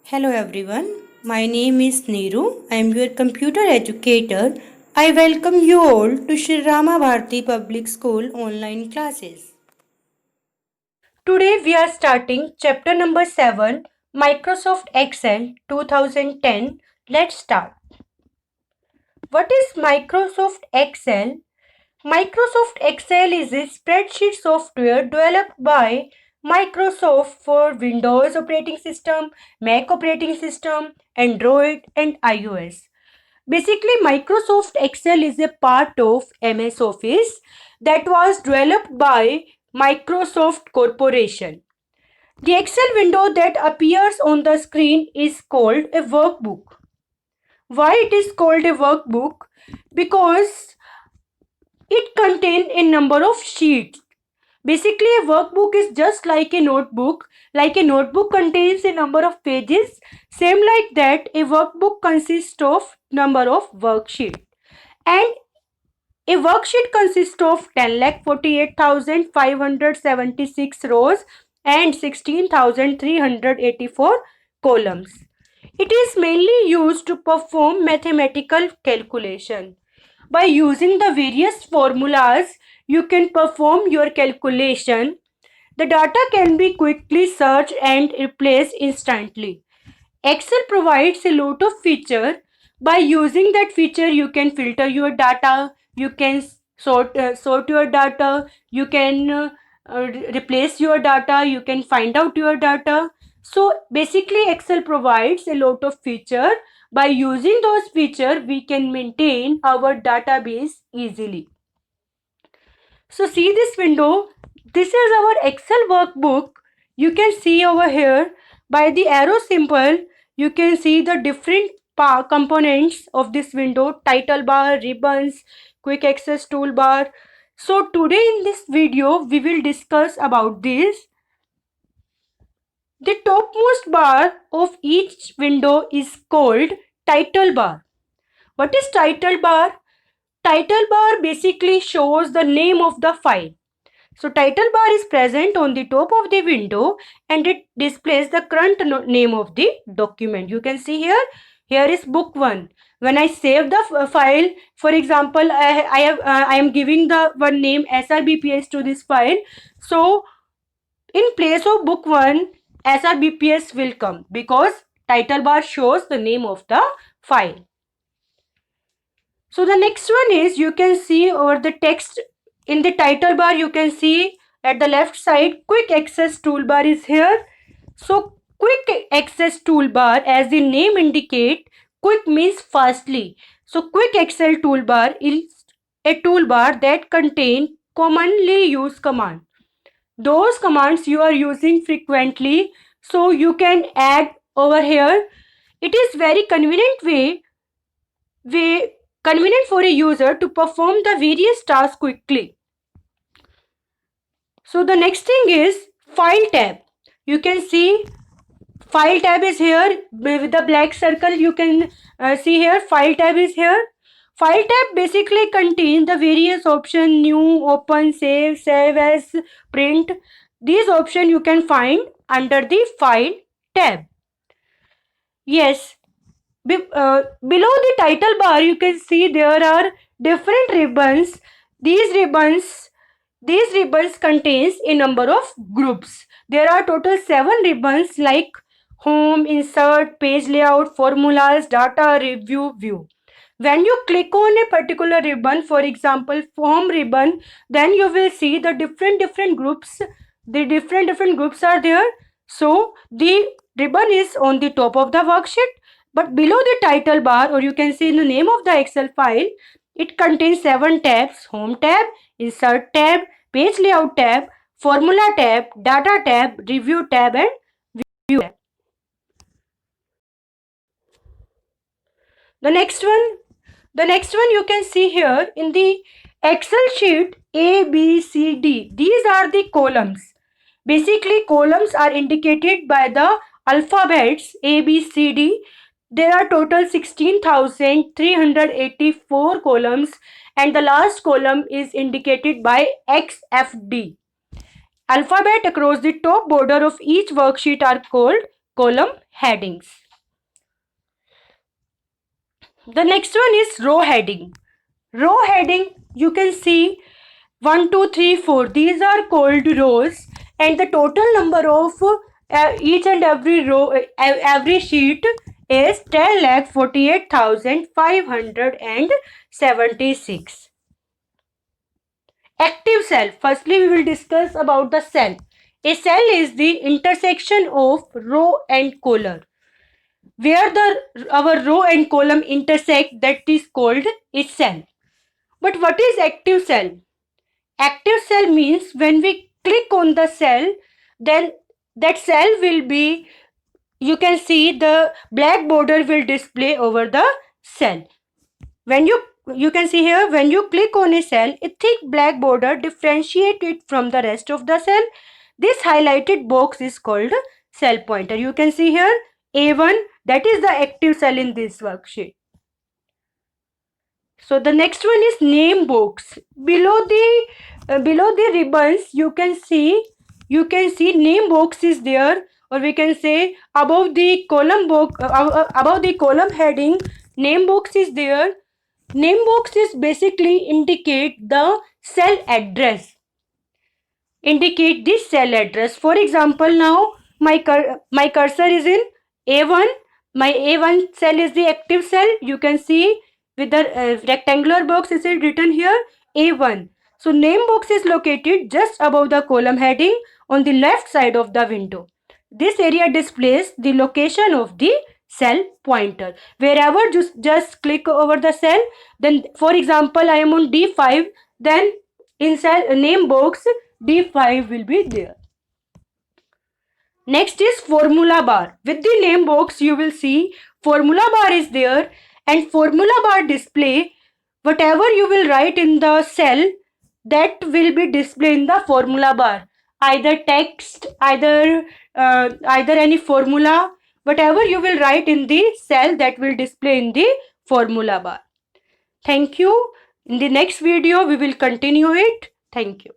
Hello everyone, my name is Neeru. I am your computer educator. I welcome you all to Shri Rama Bharati Public School online classes. Today we are starting chapter number 7, Microsoft Excel 2010. Let's start. What is Microsoft Excel? Microsoft Excel is a spreadsheet software developed by Microsoft for Windows operating system, Mac operating system, Android and iOS. Basically, Microsoft Excel is a part of MS Office that was developed by Microsoft Corporation. The Excel window that appears on the screen is called a workbook. Why it is called a workbook? Because it contains a number of sheets. Basically, a workbook is just like a notebook. Like a notebook contains a number of pages, same like that, a workbook consists of number of worksheets. And a worksheet consists of 10,48,576 rows and 16,384 columns. It is mainly used to perform mathematical calculation. By using the various formulas, you can perform your calculation. The data can be quickly searched and replaced instantly. Excel provides a lot of feature. By using that feature, you can filter your data, you can sort your data, you can replace your data, you can find out your data. So basically, Excel provides a lot of feature. By using those features, we can maintain our database easily. So see this window. This is our Excel workbook. You can see over here by the arrow symbol, you can see the different components of this window: title bar, ribbons, quick access toolbar. So today in this video, we will discuss about this. The topmost bar of each window is called title bar. What is title bar? Title bar basically shows the name of the file. So title bar is present on the top of the window and it displays the current name of the document. You can see here is book 1. When I save the file, for example, I am giving the one name SRBPS to this file. So in place of book 1, SRBPS will come because title bar shows the name of the file. So the next one is, you can see over the text in the title bar, you can see at the left side quick access toolbar is here. So quick access toolbar, as the name indicate, quick means fastly. So quick access toolbar is a toolbar that contain commonly used command. Those commands you are using frequently, so you can add over here. It is very convenient convenient for a user to perform the various tasks quickly. So the next thing is file tab. You can see file tab is here with the black circle. You can see here file tab is here. File tab basically contains the various options: new, open, save as, print. These options you can find under the file tab. Yes, below the title bar, you can see there are different ribbons. These ribbons contains a number of groups. There are total 7 ribbons like home, insert, page layout, formulas, data, review, view. When you click on a particular ribbon, for example home ribbon, then you will see the different groups. The different groups are there. So the ribbon is on the top of the worksheet, but below the title bar, or you can see in the name of the Excel file, it contains 7 tabs: home tab, insert tab, page layout tab, formula tab, data tab, review tab and view tab. The next one you can see here in the Excel sheet: A, B, C, D. These are the columns. Basically, columns are indicated by the alphabets A, B, C, D. There are total 16,384 columns and the last column is indicated by XFD. Alphabet across the top border of each worksheet are called column headings. The next one is row heading. Row heading, you can see 1, 2, 3, 4. These are called rows, and the total number of each and every row, every sheet is 10,48,576. Active cell. Firstly, we will discuss about the cell. A cell is the intersection of row and column. Where our row and column intersect, that is called a cell. But what is active cell? Active cell means when we click on the cell, then that cell will be, you can see the black border will display over the cell. When you can see here, when you click on a cell, a thick black border differentiates it from the rest of the cell. This highlighted box is called cell pointer. You can see here A1, that is the active cell in this worksheet. So the next one is name box. Below the ribbons, you can see name box is there, or we can say above the column box, above the column heading, name box is there. Name box is basically indicate the cell address. Indicate this cell address. For example, now my cursor is in A1. My A1 cell is the active cell. You can see with the rectangular box is written here A1. So name box is located just above the column heading on the left side of the window. This area displays the location of the cell pointer. Wherever just click over the cell, then for example I am on D5, then in cell name box D5 will be there. Next is formula bar. With the name box you will see formula bar is there, and formula bar display whatever you will write in the cell, that will be displayed in the formula bar. Either text, either any formula, whatever you will write in the cell, that will display in the formula bar. Thank you. In the next video we will continue it. Thank you.